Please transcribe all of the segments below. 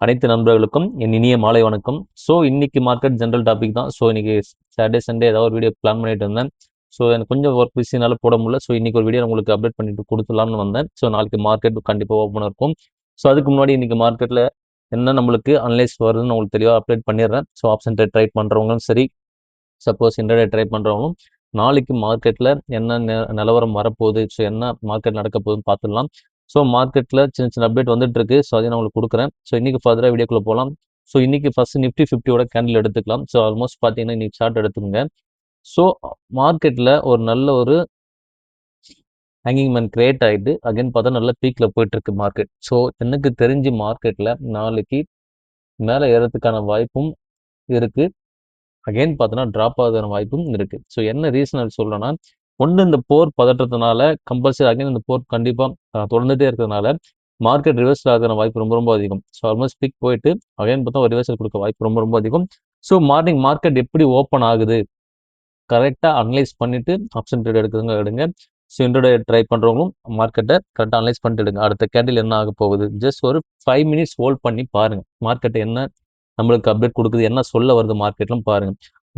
அனைத்து நண்பர்களுக்கும் என் இனிய மாலை வணக்கம். ஸோ இன்னைக்கு மார்க்கெட் ஜென்ரல் டாபிக் தான். ஸோ இன்னைக்கு சாட்டர்டே சண்டே ஏதாவது ஒரு வீடியோ பிளான் பண்ணிட்டு இருந்தேன். ஸோ எனக்கு கொஞ்சம் ஒர்க் பிஸினால போட முடியல. ஸோ இன்னைக்கு ஒரு வீடியோ உங்களுக்கு அப்டேட் பண்ணிட்டு கொடுத்துலாம்னு வந்தேன். ஸோ நாளைக்கு மார்க்கெட் கண்டிப்பாக ஓப்பனாக இருக்கும். ஸோ அதுக்கு முன்னாடி இன்னைக்கு மார்க்கெட்டில் என்ன நம்மளுக்கு அனலைஸ் வருதுன்னு உங்களுக்கு தெளிவாக அப்டேட் பண்ணிடுறேன். ஸோ ஆப்ஷன் ட்ரேட் ட்ரை பண்ணுறவங்களும் சரி, சப்போஸ் இன்டர்டே ட்ரை பண்ணுறவங்களும் நாளைக்கு மார்க்கெட்டில் என்ன நிலவரம் வரப்போகுது, ஸோ என்ன மார்க்கெட் நடக்க போகுதுன்னு பார்த்துடலாம். ஸோ மார்க்கெட்டில் சின்ன சின்ன அப்டேட் வந்துட்டு இருக்கு. ஸோ அதையும் நான் உங்களுக்கு கொடுக்குறேன். ஸோ இன்னைக்கு ஃபர்தராக வீடியோக்குள்ள போகலாம். ஸோ இன்னைக்கு ஃபர்ஸ்ட் நிஃப்டி 50யோட கேண்டில் எடுத்துக்கலாம். ஸோ ஆல்மோஸ்ட் பார்த்தீங்கன்னா இன்னைக்கு சார்ட் எடுத்துக்கோங்க. ஸோ மார்க்கெட்டில் ஒரு நல்ல ஒரு ஹேங்கிங் மேன் கிரியேட் ஆகிட்டு அகைன் பார்த்தா நல்ல பீக்கில் போயிட்டு இருக்கு மார்க்கெட். ஸோ எனக்கு தெரிஞ்சு மார்க்கெட்டில் நாளைக்கு மேலே ஏறதுக்கான வாய்ப்பும் இருக்கு. அகைன் பார்த்தோன்னா ட்ராப் ஆகுதுக்கான வாய்ப்பும் இருக்கு. ஸோ என்ன ரீசன் சொல்லணும்னா, ஒன்று இந்த போர் பதற்றத்தினால கம்பல்சரி அகைன் இந்த போர் கண்டிப்பாக தொடர்ந்துட்டே இருக்கிறதுனால மார்க்கெட் ரிவர்சல் ஆகிற வாய்ப்பு ரொம்ப ரொம்ப அதிகம். ஸோ ஆல்மோஸ்ட் பிக் போயிட்டு அகைன் பார்த்தா ஒரு ரிவர்சல் கொடுக்க வாய்ப்பு ரொம்ப ரொம்ப அதிகம். ஸோ மார்னிங் மார்க்கெட் எப்படி ஓப்பன் ஆகுது கரெக்டாக அனலைஸ் பண்ணிட்டு ஆப்ஷன் ட்ரேட் எடுங்க. ஸோ இன்டர்டே ட்ரை பண்ணுறவங்களும் மார்க்கெட்டை கரெக்டாக அனலைஸ் பண்ணிட்டு எடுங்க. அடுத்த கேண்டில் என்ன ஆக போகுது ஜஸ்ட் ஒரு 5 மினிட்ஸ் ஹோல்ட் பண்ணி பாருங்க. மார்க்கெட் என்ன நம்மளுக்கு அப்டேட் கொடுக்குது, என்ன சொல்ல வருது மார்க்கெட்லும் பாருங்க.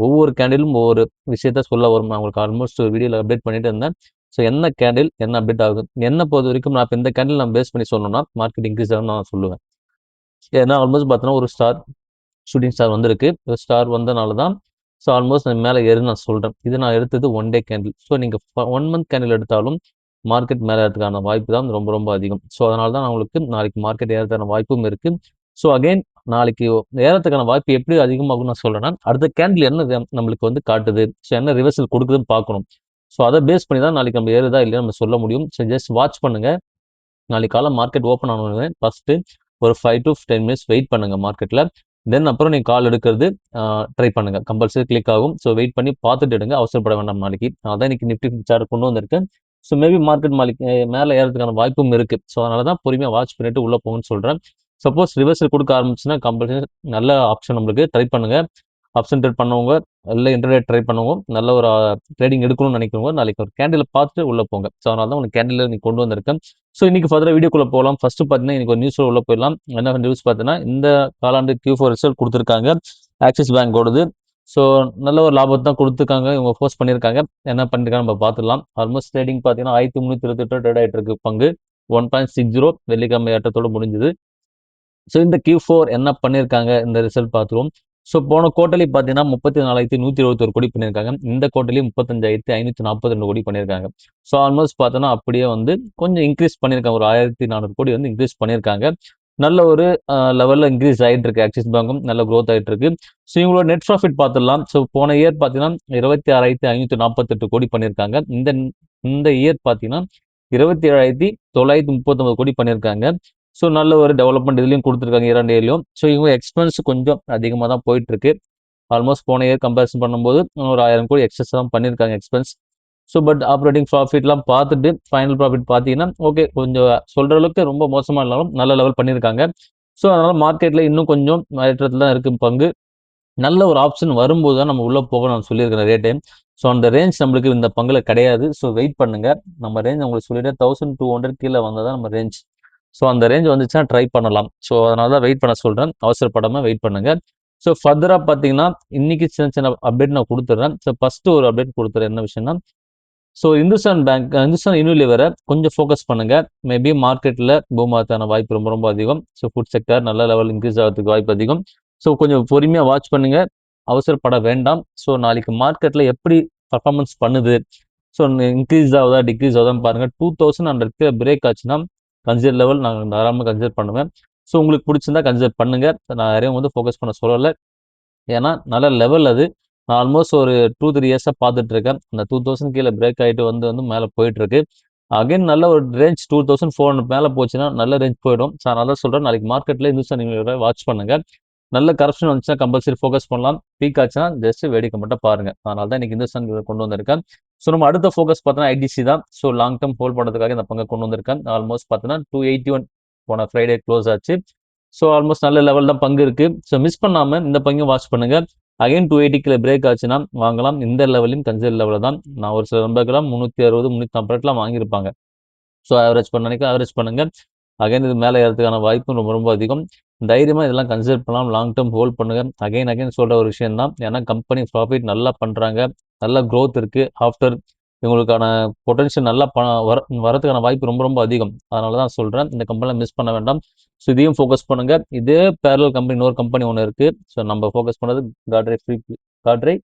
ஒவ்வொரு கேண்டிலும் ஒவ்வொரு விஷயத்த சொல்ல வரும். நான் உங்களுக்கு ஆல்மோஸ்ட் ஒரு வீடியோவில் அப்டேட் பண்ணிட்டு இருந்தேன். ஸோ என்ன கேண்டில் என்ன அப்டேட் ஆகுது என்ன பொறுத்த வரைக்கும் நான் இப்போ இந்த கேண்டில் நான் பேஸ் பண்ணி சொல்லணும்னா மார்க்கெட் இன்க்ரீஸ் ஆகும் நான் சொல்லுவேன். ஏன்னா ஆல்மோஸ்ட் பார்த்தோன்னா ஒரு ஷூட்டிங் ஸ்டார் வந்திருக்கு. ஒரு ஸ்டார் வந்தனால தான் ஸோ ஆல்மோஸ்ட் நான் மேலே ஏறுன்னு நான் சொல்கிறேன். இது நான் எடுத்தது 1 டே கேண்டில். ஸோ நீங்கள் 1 மந்த் கேண்டில் எடுத்தாலும் மார்க்கெட் மேலே ஏறதுக்கான வாய்ப்பு தான் ரொம்ப ரொம்ப அதிகம். ஸோ அதனால தான் நான் உங்களுக்கு நாளைக்கு மார்க்கெட் ஏறதுக்கான வாய்ப்பும் இருக்குது. ஸோ அகைன் நாளைக்கு ஏறத்துக்கான வாய்ப்பு எப்படி அதிகமாகும் நான் சொல்கிறேன்னா, அடுத்த கேண்டில் என்ன நம்மளுக்கு வந்து காட்டுது, ஸோ என்ன ரிவர்சல் கொடுக்குதுன்னு பார்க்கணும். ஸோ அதை பேஸ் பண்ணி தான் நாளைக்கு நம்ம ஏறுதா இல்லையா நம்ம சொல்ல முடியும். ஸோ ஜஸ்ட் வாட்ச் பண்ணுங்கள். நாளைக்கு காலை மார்க்கெட் ஓப்பன் ஆனோடனே ஃபஸ்ட்டு ஒரு 5 to 10 மினிட்ஸ் வெயிட் பண்ணுங்கள் மார்க்கெட்டில். தென் அப்புறம் நீங்கள் கால் எடுக்கிறது ட்ரை பண்ணுங்கள். கம்பல்சரி கிளிக் ஆகும். ஸோ வெயிட் பண்ணி பார்த்துட்டு எடுங்க. அவசரப்பட வேண்டாம் நாளைக்கு. அதான் இன்னைக்கு நிஃப்டி சார்ட் கொண்டு வந்திருக்கேன். ஸோ மேபி மார்க்கெட் நாளைக்கு மேலே ஏறதுக்கான வாய்ப்பும் இருக்குது. ஸோ அதனால தான் பொறுமையாக வாட்ச் பண்ணிட்டு உள்ளே போங்கன்னு சொல்கிறேன். சப்போஸ் ரிவர்சல் கொடுக்க ஆரம்பிச்சுன்னா கம்பல்சரி நல்ல ஆப்ஷன் நம்மளுக்கு ட்ரை பண்ணுங்கள். ஆப்ஷன் ட்ரேட் பண்ணவங்க இல்லை இன்டர்நெட் ட்ரை பண்ணுவோம். நல்ல ஒரு ட்ரேடிங் எடுக்கணும்னு நினைக்கிறவங்க நாளைக்கு ஒரு கேண்டில் பார்த்துட்டு உள்ளே போங்க. ஸோ அதனால தான் உங்களுக்கு கேண்டில் நீ கொண்டு வந்திருக்கேன். ஸோ இன்னைக்கு ஃபர்தராக வீடியோக்குள்ளே போகலாம். ஃபர்ஸ்ட் பார்த்தீங்கன்னா இன்னைக்கு ஒரு நியூஸ் உள்ள போயிடலாம். என்ன நியூஸ் பார்த்தீங்கன்னா இந்த காலாண்டு Q4 ரிசல்ட் கொடுத்துருக்காங்க. ஆக்சிஸ் பேங்கோடது. ஸோ நல்ல ஒரு லாபத்தை தான் கொடுத்துருக்காங்க. இவங்க போஸ்ட் பண்ணியிருக்காங்க. என்ன பண்ணிருக்காங்க நம்ம பார்த்துடலாம். ஆல்மோஸ்ட் ட்ரேடிங் பார்த்தீங்கன்னா 1328 ட்ரேட் ஆகிட்டு இருக்கு பங்கு. 1.60 வெள்ளிக்கிழமை ஏற்றத்தோடு முடிஞ்சுது. ஸோ இந்த Q4 என்ன பண்ணியிருக்காங்க இந்த ரிசல்ட் பார்த்துருவோம். ஸோ போன குவார்ட்டர்லி பார்த்தீங்கன்னா 34,171 கோடி பண்ணியிருக்காங்க. இந்த குவார்ட்டர்லி 35,542 கோடி பண்ணியிருக்காங்க. ஸோ ஆல்மோஸ்ட் பார்த்தோன்னா அப்படியே வந்து கொஞ்சம் இன்க்ரீஸ் பண்ணியிருக்காங்க. ஒரு 1,400 கோடி வந்து இன்க்ரீஸ் பண்ணியிருக்காங்க. நல்ல ஒரு லெவலில் இன்க்ரீஸ் ஆகிட்டு இருக்கு. ஆக்சிஸ் பேங்கும் நல்ல க்ரோத் ஆகிட்டு இருக்கு. ஸோ இவங்களோட நெட் ப்ராஃபிட் பார்த்துடலாம். ஸோ போன இயர் பார்த்தீங்கன்னா 26,548 கோடி பண்ணியிருக்காங்க. இந்த இயர் பார்த்தீங்கன்னா 27,939 கோடி பண்ணியிருக்காங்க. ஸோ நல்ல ஒரு டெவலப்மெண்ட் இதுலையும் கொடுத்துருக்காங்க 2 இயர்லையும். ஸோ இவங்க எக்ஸ்பென்ஸ் கொஞ்சம் அதிகமாக தான் போயிட்டு இருக்கு. ஆல்மோஸ்ட் போன இயர் கம்பேரிசன் பண்ணும்போது ஒரு 1000 கோடி எக்ஸஸ் தான் பண்ணியிருக்காங்க எக்ஸ்பென்ஸ். ஸோ பட் ஆப்ரேட்டிங் ப்ராஃபிட்லாம் பார்த்துட்டு ஃபைனல் ப்ராஃபிட் பார்த்தீங்கன்னா ஓகே கொஞ்சம் சொல்கிற அளவுக்கு ரொம்ப மோசமாக இருந்தாலும் நல்ல லெவல் பண்ணியிருக்காங்க. ஸோ அதனால் மார்க்கெட்டில் இன்னும் கொஞ்சம் ஏற்றத்தில் தான் இருக்குது பங்கு. நல்ல ஒரு ஆப்ஷன் வரும்போது தான் நம்ம உள்ளே போக நான் சொல்லியிருக்கேன் நிறைய டைம். ஸோ அந்த ரேஞ்ச் நம்மளுக்கு இந்த பங்கில் கிடையாது. ஸோ வெயிட் பண்ணுங்க. நம்ம ரேஞ்ச் உங்களுக்கு சொல்லிட்டேன் 1200 கீழே வந்தால் தான் நம்ம ரேஞ்ச். ஸோ அந்த ரேஞ்ச் வந்துச்சுன்னா ட்ரை பண்ணலாம். ஸோ அதனால தான் வெயிட் பண்ண சொல்கிறேன். அவசரப்படாமல் வெயிட் பண்ணுங்க. ஸோ ஃபர்தராக பார்த்தீங்கன்னா இன்னைக்கு சின்ன சின்ன அப்டேட் நான் கொடுத்துட்றேன். ஸோ ஃபஸ்ட்டு ஒரு அப்டேட் கொடுத்துறேன். என்ன விஷயம்னா ஸோ இந்துஸ்தான் யூனிலிவரை கொஞ்சம் ஃபோக்கஸ் பண்ணுங்க. மேபி மார்க்கெட்டில் பூம் ஆகிறதுக்கான வாய்ப்பு ரொம்ப ரொம்ப அதிகம். ஸோ ஃபுட் செக்டர் நல்ல லெவல் இன்க்ரீஸ் ஆகிறதுக்கு வாய்ப்பு அதிகம். ஸோ கொஞ்சம் பொறுமையாக வாட்ச் பண்ணுங்க. அவசரப்பட வேண்டாம். ஸோ நாளைக்கு மார்க்கெட்டில் எப்படி பர்ஃபார்மன்ஸ் பண்ணுது, ஸோ இன்க்ரீஸ் ஆகுதா டிக்ரீஸ் ஆகுதான்னு பாருங்கள். 2100 பிரேக் ஆச்சுன்னா கன்சிடர் லெவல் நான் தாராளமாக கன்சிடர் பண்ணுவேன். ஸோ உங்களுக்கு பிடிச்சிருந்தா கன்சிடர் பண்ணுங்க. நான் யாரையும் வந்து ஃபோக்கஸ் பண்ண சொல்லலை. ஏன்னா நல்ல லெவல் அது. நான் ஆல்மோஸ்ட் ஒரு 2-3 இயர்ஸாக பார்த்துட்டு இருக்கேன். அந்த 2000 கீழே பிரேக் ஆகிட்டு வந்து வந்து மேலே போயிட்டு இருக்கு. அகைன் நல்ல ஒரு ரேஞ்ச் 2400 மேலே போச்சுன்னா நல்ல ரேஞ்ச் போயிடும். ஸோ அதனால சொல்கிறேன் நாளைக்கு மார்க்கெட்டில் இந்துஸ்தான் யூனிலிவரை வாட்ச் பண்ணுங்க. நல்ல கரெக்ஷன் வந்துச்சுன்னா கம்பல்சரி ஃபோக்கஸ் பண்ணலாம். பீக் ஆச்சுன்னா ஜஸ்ட் வேடிக்கை மட்டும் பாருங்க. அதனால தான் இன்னைக்கு இந்துஸ்தான் கொண்டு வந்திருக்கேன். ஸோ நம்ம அடுத்த ஃபோக்கஸ் பார்த்தோன்னா ஐடிசி தான். ஸோ லாங் டேர்ம் ஹோல்ட் பண்ணுறதுக்காக இந்த பங்கை கொண்டு வந்திருக்கேன். ஆல்மோஸ்ட் பார்த்தோன்னா 281 போன ஃப்ரைடே க்ளோஸ் ஆச்சு. ஸோ ஆல்மோஸ்ட் நல்ல லெவல் தான் பங்கு இருக்குது. ஸோ மிஸ் பண்ணாமல் இந்த பங்கையும் வாட்ச் பண்ணுங்கள். அகைன் 280 கீழே பிரேக் ஆச்சுன்னா வாங்கலாம். இந்த லெவலையும் கன்சிடர் லெவலில் தான். நான் ஒரு சில நம்பர்களாம் 360 350 வாங்கியிருப்பாங்க. ஸோ ஆவரேஜ் பண்ண நினைக்க ஆவரேஜ் பண்ணுங்க. அகைன் இது மேலே ஏறதுக்கான வாய்ப்பும் ரொம்ப ரொம்ப அதிகம். தைரியமாக இதெல்லாம் கன்சிடர் பண்ணலாம், லாங் டேர்ம் ஹோல்ட் பண்ணுங்க. அகைன் அகைன் சொல்கிற ஒரு விஷயம் தான். ஏன்னா கம்பெனி ப்ராஃபிட் நல்லா பண்ணுறாங்க, நல்ல க்ரோத் இருக்குது. ஆஃப்டர் இவங்களுக்கான பொட்டன்ஷியல் நல்லா வரதுக்கான வாய்ப்பு ரொம்ப ரொம்ப அதிகம். அதனால தான் சொல்கிறேன், இந்த கம்பெனியில் மிஸ் பண்ண வேண்டாம். ஸோ இதையும் ஃபோக்கஸ் பண்ணுங்கள். இதே பேரலல் கம்பெனி இன்னொரு கம்பெனி ஒன்று இருக்குது. ஸோ நம்ம ஃபோக்கஸ் பண்ணது காட்ரே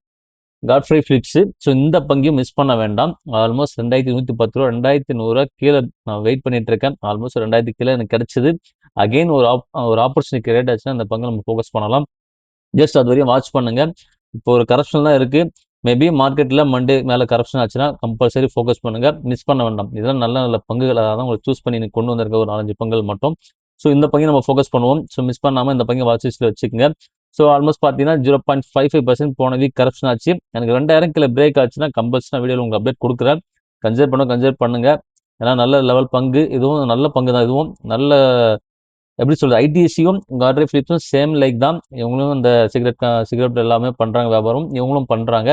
காட்ஃப்ரை ஃபிளிப்ஸ். ஸோ இந்த பங்கையும் மிஸ் பண்ண வேண்டாம். ஆல்மோஸ்ட் 2110 ரூபா 2100 கீழே நான் வெயிட் பண்ணிட்டு இருக்கேன். ஆல்மோஸ்ட் 2000 கீழே எனக்கு கிடைச்சது. அகைன் ஒரு ஆப்பர்ச்சுனிட்டி கிரியேட் ஆச்சுன்னா இந்த பங்கு நம்ம ஃபோக்கஸ் பண்ணலாம். ஜஸ்ட் அது வரையும் வாட்ச் பண்ணுங்க. இப்போ ஒரு கரப்ஷன் தான் இருக்கு. மேபி மார்க்கெட்ல மண்டே மேல கரப்ஷன் ஆச்சுன்னா கம்பல்சரி ஃபோக்கஸ் பண்ணுங்க. மிஸ் பண்ண வேண்டாம். இதெல்லாம் நல்ல நல்ல பங்குகளாக தான் உங்களுக்கு சூஸ் பண்ணி கொண்டு வந்திருக்க ஒரு 4 பங்குகள் மட்டும். ஸோ இந்த பங்கையும் நம்ம ஃபோக்கஸ் பண்ணுவோம். ஸோ மிஸ் பண்ணாம இந்த பங்கை வாட்ச் லிஸ்ட்ல வச்சுக்கோங்க. ஸோ ஆல்மோஸ்ட் பார்த்தீங்கன்னா 0.55% போன வீக் கரப்ஷன் ஆச்சு. எனக்கு 2000 கீழே பிரேக் ஆச்சுன்னா கம்பல்சரி வீடியோவில் உங்களுக்கு அப்டேட் கொடுக்குறேன். கன்சிடர் பண்ணுங்க. ஏன்னா நல்ல லெவல் பங்கு, இதுவும் நல்ல பங்கு தான். இதுவும் நல்ல எப்படி சொல்றது, ஐடிசியும் காட்ரே ஃபிலிப்ஸும் சேம் லைக் தான். இவங்களும் இந்த சிகரெட் எல்லாமே பண்றாங்க, வியாபாரம் இவங்களும் பண்றாங்க.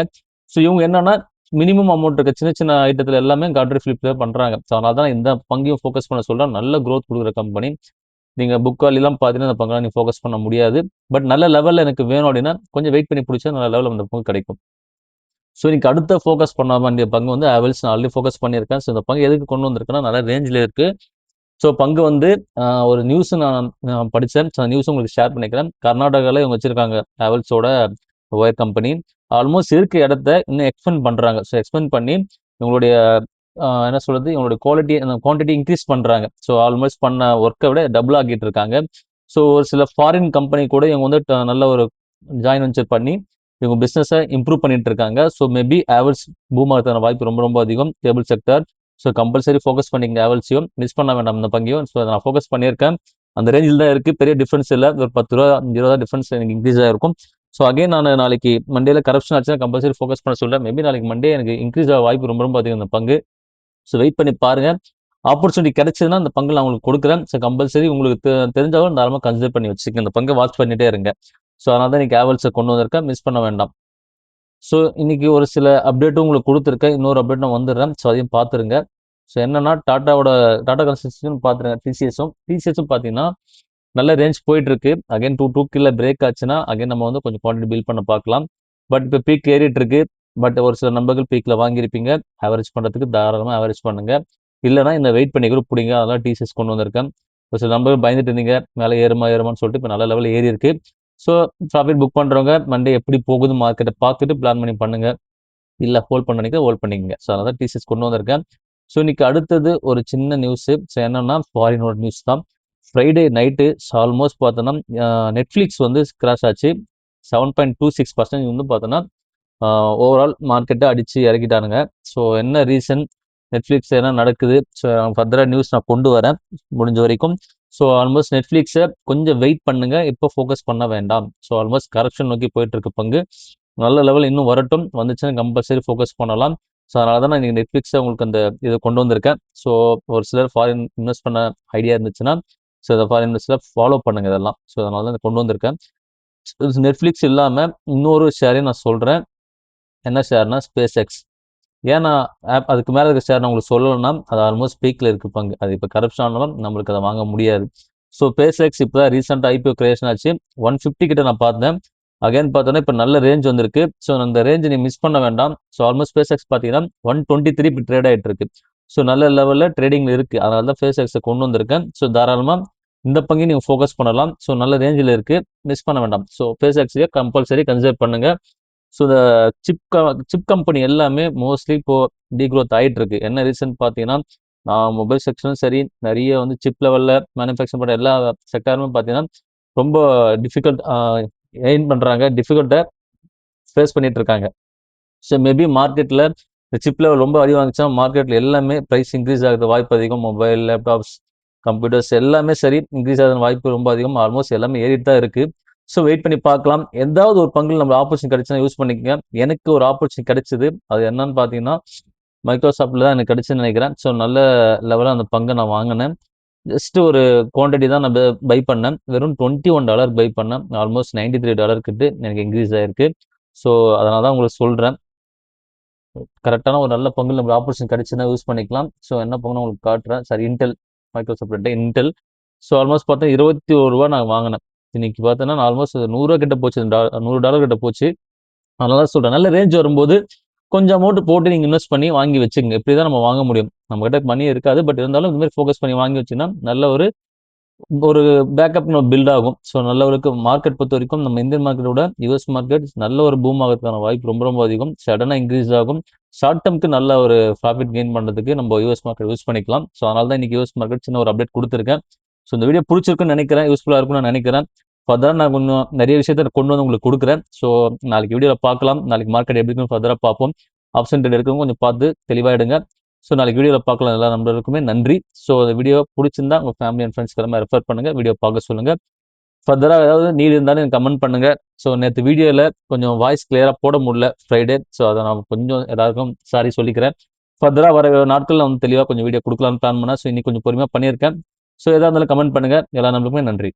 ஸோ இவங்க என்னன்னா மினிமம் அமௌண்ட் இருக்க சின்ன சின்ன ஐட்டத்துல எல்லாமே காட்ரே ஃபிலிப்ஸ்ல பண்றாங்க. ஸோ அதனால தான் இந்த பங்கையும் ஃபோக்கஸ் பண்ண சொல்றேன். நல்ல க்ரோத் கொடுக்குற கம்பெனி. நீங்க புக் வேலிலாம் பார்த்தீங்கன்னா இந்த பங்கெல்லாம் நீங்க ஃபோக்கஸ் பண்ண முடியாது. பட் நல்ல லெவல்ல எனக்கு வேணும் அப்படின்னா கொஞ்சம் வெயிட் பண்ணி பிடிச்சா நல்ல லெவலில் அந்த பங்கு கிடைக்கும். ஸோ இன்னைக்கு அடுத்த ஃபோக்கஸ் பண்ண வேண்டிய பங்கு வந்து ஹேவல்ஸ். நான் ஆல்ரெடி ஃபோக்கஸ் பண்ணியிருக்கேன். ஸோ இந்த பங்கு எதுக்கு கொண்டு வந்திருக்கேன்னா நல்ல ரேஞ்சில் இருக்கு. ஸோ பங்கு வந்து ஒரு நியூஸ் நான் படித்தேன். ஸோ நியூஸ் உங்களுக்கு ஷேர் பண்ணிக்கிறேன். கர்நாடகாவில் இவங்க வச்சிருக்காங்க ஹேவல்ஸோட ஒயர் கம்பெனி. ஆல்மோஸ்ட் இருக்க இடத்த இன்னும் எக்ஸ்பெண்ட் பண்ணுறாங்க. ஸோ எக்ஸ்பெண்ட் பண்ணி இவங்களுடைய என்ன சொல்றது, இவங்களுடைய குவான்டிட்டி இன்க்ரீஸ் பண்ணுறாங்க. ஸோ ஆல்மோஸ்ட் பண்ண ஒர்க்கை விட டபுள் ஆக்கிட்டு இருக்காங்க. ஸோ ஒரு சில ஃபாரின் கம்பெனி கூட இவங்க வந்து நல்ல ஒரு ஜாயின் வெஞ்சர் பண்ணி இவங்க பிஸ்னஸை இம்ப்ரூவ் பண்ணிட்டு இருக்காங்க. ஸோ மேபி ஹேவல்ஸ் பூம் ஆகிறதுக்கான வாய்ப்பு ரொம்ப ரொம்ப அதிகம். Cable sector. So compulsory focus பண்ணிங்க ஹேவல்ஸையும். மிஸ் பண்ண வேண்டாம் இந்த பங்கையும். ஸோ நான் ஃபோக்கஸ் பண்ணியிருக்கேன். அந்த ரேஞ்சில் தான் இருக்குது. பெரிய டிஃபரன்ஸ் இல்லை. ஒரு 10 ரூபா 5 ரூபா டிஃபரன்ஸ் எனக்கு இன்க்ரீஸ் ஆகிருக்கும். ஸோ அகைன் நான் நாளைக்கு மண்டேல கரப்ஷன் ஆச்சுன்னா கம்பல்சரி ஃபோக்கஸ் பண்ண சொல்கிறேன். மேபி நாளைக்கு மண்டே எனக்கு இன்க்ரீஸ் ஆக வாய்ப்பு ரொம்ப ரொம்ப அதிகம் இந்த பங்கு. ஸோ வெயிட் பண்ணி பாருங்க. ஆப்பர்ச்சுனிட்டி கிடைச்சதுன்னா அந்த பங்கு நான் உங்களுக்கு கொடுக்குறேன். ஸோ கம்பல்சரி உங்களுக்கு தெரிஞ்சாலும் தாராளமாக கன்சிடர் பண்ணி வச்சுக்கோங்க. இந்த பங்கை வாட்ச் பண்ணிட்டே இருங்க. ஸோ அதனால தான் இன்னைக்கு ஹேவல்ஸை கொண்டு வந்திருக்கேன். மிஸ் பண்ண வேண்டாம். ஸோ இன்னைக்கு ஒரு சில அப்டேட்டும் உங்களுக்கு கொடுத்துருக்கேன். இன்னொரு அப்டேட் நான் வந்துடுறேன். ஸோ அதையும் பார்த்துருங்க. ஸோ என்னன்னா டாடா கன்ஸ்ட்ரக்ஷன் பார்த்துருங்க. டிசிஎஸும் பார்த்தீங்கன்னா நல்ல ரேஞ்ச் போயிட்டு இருக்கு. அகைன் 2 கீழே பிரேக் ஆச்சுன்னா அகைன் நம்ம வந்து கொஞ்சம் குவான்டிட்டி பில்ட் பண்ண பார்க்கலாம். பட் இப்போ பீக் ஏறிட்டு இருக்கு. பட் ஒரு சில நம்பர்கள் பீக்கில் வாங்கியிருப்பீங்க. ஆவரேஜ் பண்ணுறதுக்கு தாராளமாக ஆவரேஜ் பண்ணுங்க. இல்லைனா இந்த வெயிட் பண்ணி கூட பிடிங்க. அதெல்லாம் டிசிஎஸ் கொண்டு வந்திருக்கேன். ஒரு சில நம்பர்கள் பயந்துட்டு இருந்தீங்க மேலே ஏறுமான்னு சொல்லிட்டு இப்போ நல்ல லெவலில் ஏறி இருக்கு. ஸோ ப்ராஃபிட் புக் பண்ணுறவங்க மண்டே எப்படி போகுது மார்க்கெட்டை பார்த்துட்டு பிளான் பண்ணி பண்ணுங்க. இல்லை ஹோல்ட் பண்ணிக்கங்க. ஸோ அதனால டிசிஎஸ் கொண்டு வந்திருக்கேன். ஸோ இன்னைக்கு அடுத்தது ஒரு சின்ன நியூஸு. ஸோ என்னன்னா ஃபாரினோட நியூஸ் தான். ஃப்ரைடே நைட்டு ஆல்மோஸ்ட் பார்த்தோன்னா நெட்ஃப்ளிக்ஸ் வந்து கிராஷ் ஆச்சு. 7.26% வந்து பார்த்தோன்னா ஓவரால் மார்க்கெட்டை அடித்து இறக்கிட்டானுங்க. ஸோ என்ன ரீசன், நெட்ஃப்ளிக்ஸ் என்ன நடக்குது, ஸோ ஃபர்தராக நியூஸ் நான் கொண்டு வரேன் முடிஞ்ச வரைக்கும். ஸோ ஆல்மோஸ்ட் நெட்ஃப்ளிக்ஸை கொஞ்சம் வெயிட் பண்ணுங்க. இப்போ ஃபோக்கஸ் பண்ண வேண்டாம். ஸோ ஆல்மோஸ்ட் கரெக்ஷன் நோக்கி போயிட்டு இருக்கு பங்கு. நல்ல லெவல் இன்னும் வரட்டும். வந்துச்சுன்னா கம்பல்சரி ஃபோக்கஸ் பண்ணலாம். ஸோ அதனால தான் நான் இன்னைக்கு நெட்ஃப்ளிக்ஸை உங்களுக்கு அந்த இதை கொண்டு வந்திருக்கேன். ஸோ ஒரு சிலர் ஃபாரின் இன்வெஸ்ட் பண்ண ஐடியா இருந்துச்சுன்னா ஸோ இதை ஃபாரின் இன்வெஸ்ட்டில் ஃபாலோ பண்ணுங்க இதெல்லாம். ஸோ அதனால தான் கொண்டு வந்திருக்கேன். நெட்ஃப்ளிக்ஸ் இல்லாமல் இன்னொரு ஷேரையும் நான் சொல்கிறேன். என்ன ஷேர்னா ஸ்பேஸ் எக்ஸ். ஏன்னா அதுக்கு மேலே இருக்க ஷேர் நான் உங்களுக்கு சொல்லணும்னா அது ஆல்மோஸ்ட் பீக்கில் இருக்கு பங்கு. அது இப்போ கரப்ஷன் ஆனாலும் நம்மளுக்கு அதை வாங்க முடியாது. ஸோ ஸ்பேஸ் எக்ஸ் இப்போ தான் ரீசெண்டாக ஐபிஓ கிரியேஷன் ஆச்சு. 150 கிட்ட நான் பார்த்தேன். அகைன் பார்த்தோன்னா இப்போ நல்ல ரேஞ்ச் வந்திருக்கு. ஸோ அந்த ரேஞ்சை நீ மிஸ் பண்ண வேண்டாம். ஸோ ஆல்மோஸ்ட் ஸ்பேஸ் எக்ஸ் பார்த்தீங்கன்னா 123 இப்போ ட்ரேட் ஆகிட்டு இருக்கு. ஸோ நல்ல லெவலில் ட்ரேடிங்கில் இருக்குது. அதனால தான் ஸ்பேஸ் எக்ஸை கொண்டு வந்திருக்கேன். ஸோ தாராளமாக இந்த பங்கையும் நீங்கள் ஃபோக்கஸ் பண்ணலாம். ஸோ நல்ல ரேஞ்சில் இருக்குது. மிஸ் பண்ண வேண்டாம். ஸோ ஸ்பேஸ் எக்ஸையே கம்பல்சரி கன்சிடர் பண்ணுங்கள். ஸோ இந்த சிப் கம்பெனி எல்லாமே மோஸ்ட்லி இப்போ டீக்ரோத் ஆகிட்டு இருக்கு. என்ன ரீசன் பார்த்தீங்கன்னா மொபைல் செக்ஷனும் சரி, நிறைய வந்து சிப் லெவலில் மேனுஃபேக்சர் பண்ணுற எல்லா செக்டாருமே பார்த்தீங்கன்னா ரொம்ப டிஃபிகல்ட் எயின் பண்ணுறாங்க, டிஃபிகல்ட்டை ஃபேஸ் பண்ணிட்டு இருக்காங்க. ஸோ மேபி மார்க்கெட்டில் இந்த சிப் லெவல் ரொம்ப அடி வாங்கிச்சா மார்க்கெட்டில் எல்லாமே ப்ரைஸ் இன்க்ரீஸ் ஆகுது வாய்ப்பு அதிகம். மொபைல், லேப்டாப்ஸ், கம்ப்யூட்டர்ஸ் எல்லாமே சரி இன்க்ரீஸ் ஆகுது வாய்ப்பு ரொம்ப அதிகம். ஆல்மோஸ்ட் எல்லாமே ஏறிட்டு தான் இருக்குது. ஸோ வெயிட் பண்ணி பார்க்கலாம். எதாவது ஒரு பங்கில் நம்ம ஆப்பர்ச்சுனிட்டி கிடைச்சுன்னா யூஸ் பண்ணிக்கங்க. எனக்கு ஒரு ஆப்பர்ச்சுனிட்டி கிடைச்சது. அது என்னன்னு பார்த்தீங்கன்னா மைக்ரோசாஃப்ட்டில் தான் எனக்கு கிடைச்சுன்னு நினைக்கிறேன். ஸோ நல்ல லெவலில் அந்த பங்கை நான் வாங்கினேன். ஜஸ்ட் ஒரு குவான்டிட்டி தான் நான் பை பண்ணேன். வெறும் $21 பை பண்ணேன். ஆல்மோஸ்ட் $93 கிட்ட எனக்கு இன்க்ரீஸ் ஆகிருக்கு. ஸோ அதனால தான் உங்களுக்கு சொல்கிறேன். கரெக்டான ஒரு நல்ல பங்கில் நம்ம ஆப்பர்ச்சுனிட்டி கிடைச்சுன்னா யூஸ் பண்ணிக்கலாம். ஸோ என்ன பங்குன்னு உங்களுக்கு காட்டுறேன். சரி, Intel, Microsoft Intel. So almost பார்த்தா ₹21 நான் வாங்கினேன். இன்னைக்கு பார்த்தோன்னா ஆல்மோஸ்ட் $100 கிட்ட போச்சு, $100 கிட்ட போச்சு. அதனால சொல்றேன், நல்ல ரேஞ்ச் வரும்போது கொஞ்சம் அமௌண்ட் போட்டு நீங்க இன்வெஸ்ட் பண்ணி வாங்கி வச்சுக்கங்க. இப்படிதான் நம்ம வாங்க முடியும். நம்ம கிட்ட மணி இருக்காது. பட் இருந்தாலும் இந்த மாதிரி ஃபோக்கஸ் பண்ணி வாங்கி வச்சீங்கன்னா நல்ல ஒரு ஒரு பேக்கப் பில்ட் ஆகும். ஸோ நல்ல ஒரு மார்க்கெட் பொறுத்த வரைக்கும் நம்ம இந்தியன் மார்க்கெட்டோட யுஎஸ் மார்க்கெட் நல்ல ஒரு பூம் ஆகிறதுக்கான வாய்ப்பு ரொம்ப ரொம்ப அதிகம். சடனாக இன்க்ரீஸ் ஆகும். ஷார்ட் டேர்ம்க்கு நல்ல ஒரு ப்ராஃபிட் கெயின் பண்ணுறதுக்கு நம்ம யுஎஸ் மார்க்கெட் யூஸ் பண்ணிக்கலாம். ஸோ அதனால தான் இன்னைக்கு யுஎஸ் மார்க்கெட் சின்ன ஒரு அப்டேட் கொடுத்துருக்கேன். ஸோ இந்த வீடியோ பிடிச்சிருக்குன்னு நினைக்கிறேன், யூஸ்ஃபுல்லாக இருக்கும்னு நான் நினைக்கிறேன். ஃபர்தராக நான் கொஞ்சம் நிறைய விஷயத்த கொண்டு வந்து உங்களுக்கு கொடுக்குறேன். ஸோ நாளைக்கு வீடியோவில் பார்க்கலாம். நாளைக்கு மார்க்கெட் எப்படி இருக்குன்னு ஃபர்தராக பார்ப்போம். ஆப்ஷன் ட்ரேட் எடுக்கிறவங்க கொஞ்சம் பார்த்து தெளிவாயிடுங்க. ஸோ நாளைக்கு வீடியோவில் பார்க்கலாம். எல்லா நண்பர்களுக்குமே நன்றி. ஸோ இந்த வீடியோ பிடிச்சிருந்தா உங்கள் ஃபேமிலி அண்ட் ஃப்ரெண்ட்ஸ்க்கு எல்லாமே ரெஃபர் பண்ணுங்கள், வீடியோ பார்க்க சொல்லுங்கள். ஃபர்தராக ஏதாவது நீட் இருந்தாலும் எனக்கு கமெண்ட் பண்ணுங்கள். ஸோ நேற்று வீடியோவில் கொஞ்சம் வாய்ஸ் கிளியராக போட முடியல ஃப்ரைடே. ஸோ அதை நான் கொஞ்சம் எல்லாருக்கும் சாரி சொல்லிக்கிறேன். ஃபர்தராக வர நாட்களில் வந்து தெளிவாக கொஞ்சம் வீடியோ கொடுக்கலான்னு பிளான் பண்ணேன். ஸோ இன்னைக்கு கொஞ்சம் பொறுமையாக பண்ணியிருக்கேன். ஸோ எதாக இருந்தாலும் கமெண்ட் பண்ணுங்கள். எல்லா நண்பர்களுக்குமே நன்றி.